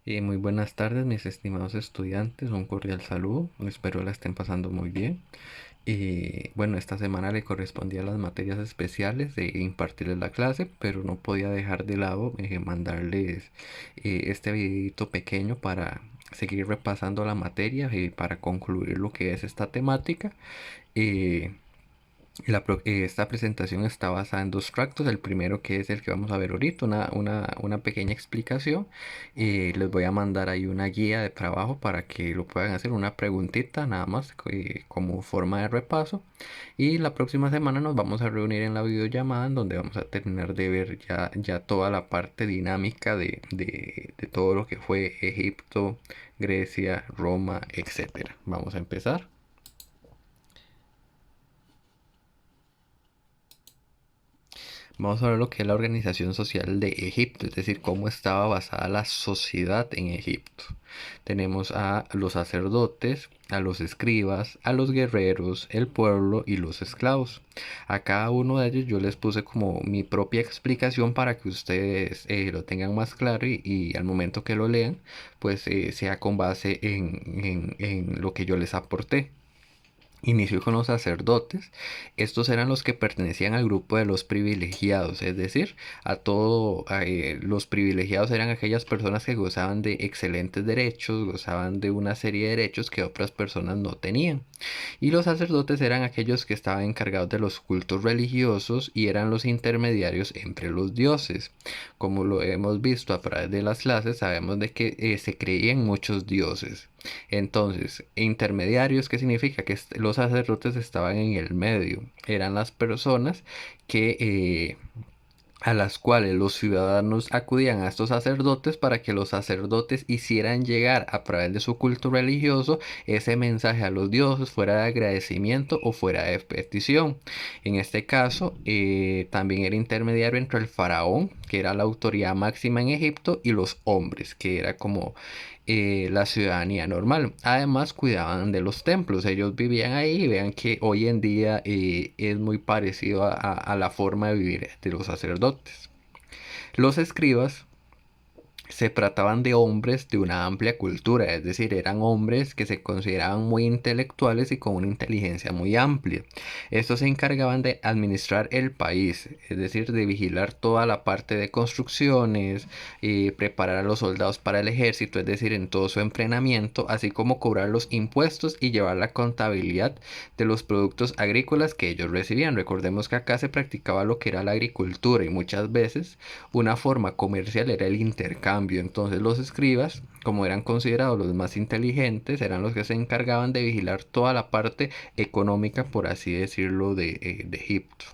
Muy buenas tardes, mis estimados estudiantes. Un cordial saludo. Espero la estén pasando muy bien. Bueno, esta semana le correspondía las materias especiales de impartirles la clase, pero no podía dejar de lado mandarles este videito pequeño para seguir repasando la materia y para concluir lo que es esta temática. Eh, Esta presentación está basada en dos tractos. El primero, que es el que vamos a ver ahorita, una pequeña explicación. Les voy a mandar ahí una guía de trabajo para que lo puedan hacer, una preguntita nada más como forma de repaso. Y la próxima semana nos vamos a reunir en la videollamada en donde vamos a terminar de ver ya toda la parte dinámica de todo lo que fue Egipto, Grecia, Roma, etcétera. Vamos a empezar. Vamos a ver lo que es la organización social de Egipto, es decir, cómo estaba basada la sociedad en Egipto. Tenemos a los sacerdotes, a los escribas, a los guerreros, el pueblo y los esclavos. A cada uno de ellos yo les puse como mi propia explicación para que ustedes lo tengan más claro y al momento que lo lean, pues sea con base en lo que yo les aporté. Inició con los sacerdotes. Estos eran los que pertenecían al grupo de los privilegiados, es decir, los privilegiados eran aquellas personas que gozaban de excelentes derechos, gozaban de una serie de derechos que otras personas no tenían. Y los sacerdotes eran aquellos que estaban encargados de los cultos religiosos y eran los intermediarios entre los dioses. Como lo hemos visto a través de las clases, sabemos de que se creían muchos dioses. Entonces, intermediarios, ¿qué significa? Que los sacerdotes estaban en el medio. Eran las personas que a las cuales los ciudadanos acudían a estos sacerdotes para que los sacerdotes hicieran llegar a través de su culto religioso ese mensaje a los dioses, fuera de agradecimiento o fuera de petición. En este caso, también era intermediario entre el faraón, que era la autoridad máxima en Egipto, y los hombres, que era como la ciudadanía normal. Además, cuidaban de los templos. Ellos vivían ahí y vean que hoy en día es muy parecido a la forma de vivir de los sacerdotes. Los escribas se trataban de hombres de una amplia cultura, es decir, eran hombres que se consideraban muy intelectuales y con una inteligencia muy amplia. Estos se encargaban de administrar el país, es decir, de vigilar toda la parte de construcciones, preparar a los soldados para el ejército, es decir, en todo su entrenamiento, así como cobrar los impuestos y llevar la contabilidad de los productos agrícolas que ellos recibían. Recordemos que acá se practicaba lo que era la agricultura y muchas veces una forma comercial era el intercambio. Entonces los escribas, como eran considerados los más inteligentes, eran los que se encargaban de vigilar toda la parte económica, por así decirlo, de Egipto.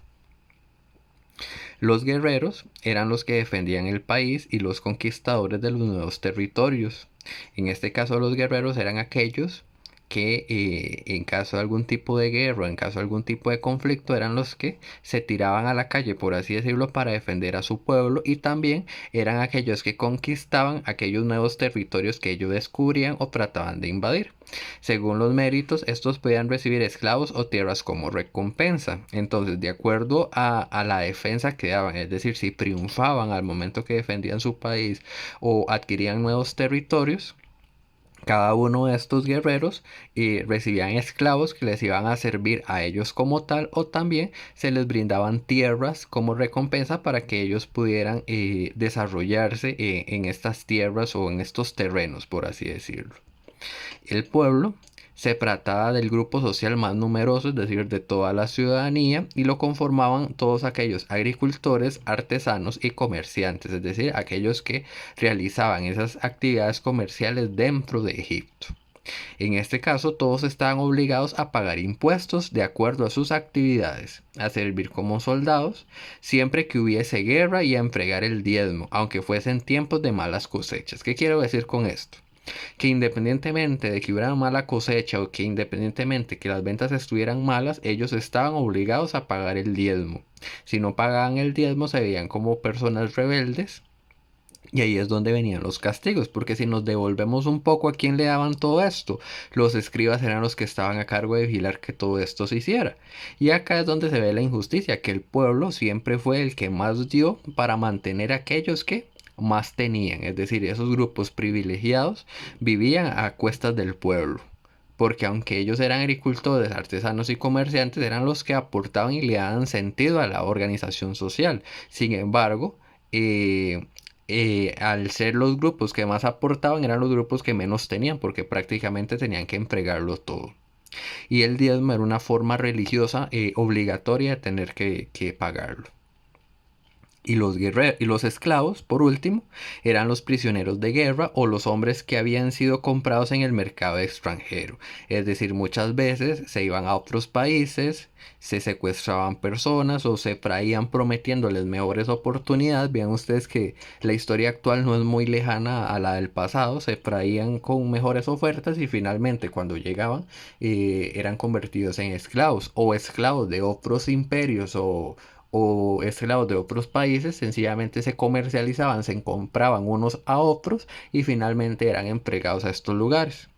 Los guerreros eran los que defendían el país y los conquistadores de los nuevos territorios. En este caso los guerreros eran aquellos que en caso de algún tipo de guerra, en caso de algún tipo de conflicto, eran los que se tiraban a la calle, por así decirlo, para defender a su pueblo, y también eran aquellos que conquistaban aquellos nuevos territorios que ellos descubrían o trataban de invadir. Según los méritos, estos podían recibir esclavos o tierras como recompensa. Entonces, de acuerdo a la defensa que daban, es decir, si triunfaban al momento que defendían su país o adquirían nuevos territorios, cada uno de estos guerreros recibían esclavos que les iban a servir a ellos como tal, o también se les brindaban tierras como recompensa para que ellos pudieran desarrollarse en estas tierras o en estos terrenos, por así decirlo. El pueblo se trataba del grupo social más numeroso, es decir, de toda la ciudadanía, y lo conformaban todos aquellos agricultores, artesanos y comerciantes, es decir, aquellos que realizaban esas actividades comerciales dentro de Egipto. En este caso, todos estaban obligados a pagar impuestos de acuerdo a sus actividades, a servir como soldados, siempre que hubiese guerra, y a entregar el diezmo, aunque fuesen tiempos de malas cosechas. ¿Qué quiero decir con esto? Que independientemente de que hubiera mala cosecha o que independientemente que las ventas estuvieran malas, ellos estaban obligados a pagar el diezmo. Si no pagaban el diezmo, se veían como personas rebeldes. Y ahí es donde venían los castigos, porque si nos devolvemos un poco, ¿a quién le daban todo esto? Los escribas eran los que estaban a cargo de vigilar que todo esto se hiciera. Y acá es donde se ve la injusticia, que el pueblo siempre fue el que más dio para mantener a aquellos que más tenían. Es decir, esos grupos privilegiados vivían a cuestas del pueblo. Porque aunque ellos eran agricultores, artesanos y comerciantes, eran los que aportaban y le daban sentido a la organización social. Sin embargo, eh, al ser los grupos que más aportaban, eran los grupos que menos tenían, porque prácticamente tenían que entregarlo todo. Y el diezmo era una forma religiosa obligatoria de tener que pagarlo. Y los esclavos, por último, eran los prisioneros de guerra o los hombres que habían sido comprados en el mercado extranjero. Es decir, muchas veces se iban a otros países, se secuestraban personas o se traían prometiéndoles mejores oportunidades. Vean ustedes que la historia actual no es muy lejana a la del pasado. Se traían con mejores ofertas y finalmente cuando llegaban eran convertidos en esclavos o esclavos de otros imperios o esclavos de otros países, sencillamente se comercializaban, se compraban unos a otros y finalmente eran entregados a estos lugares.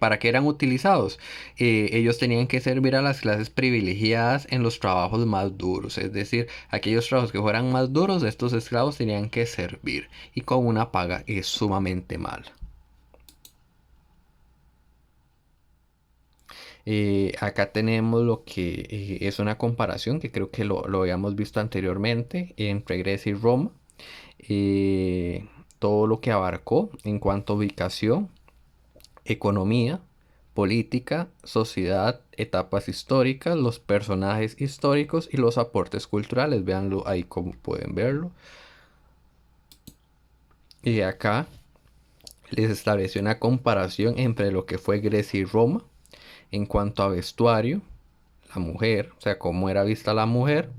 ¿Para qué eran utilizados? Ellos tenían que servir a las clases privilegiadas en los trabajos más duros, es decir, aquellos trabajos que fueran más duros, estos esclavos tenían que servir y con una paga sumamente mala. Acá tenemos lo que es una comparación que creo que lo habíamos visto anteriormente entre Grecia y Roma. Eh, Todo lo que abarcó en cuanto a ubicación, economía, política, sociedad, etapas históricas, los personajes históricos y los aportes culturales. Véanlo ahí como pueden verlo. Y acá les estableció una comparación entre lo que fue Grecia y Roma en cuanto a vestuario, la mujer, o sea, cómo era vista la mujer,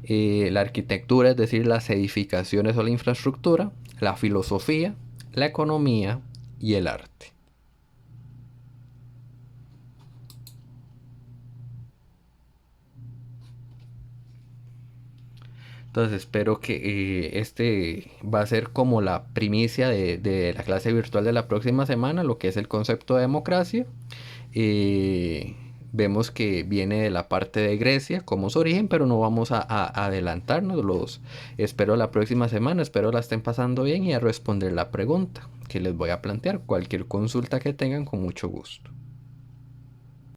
la arquitectura, es decir, las edificaciones o la infraestructura, la filosofía, la economía y el arte. Entonces espero que este va a ser como la primicia de la clase virtual de la próxima semana, lo que es el concepto de democracia. Eh, Vemos que viene de la parte de Grecia como su origen, pero no vamos a adelantarnos. Los espero la próxima semana, espero la estén pasando bien y a responder la pregunta que les voy a plantear. Cualquier consulta que tengan, con mucho gusto.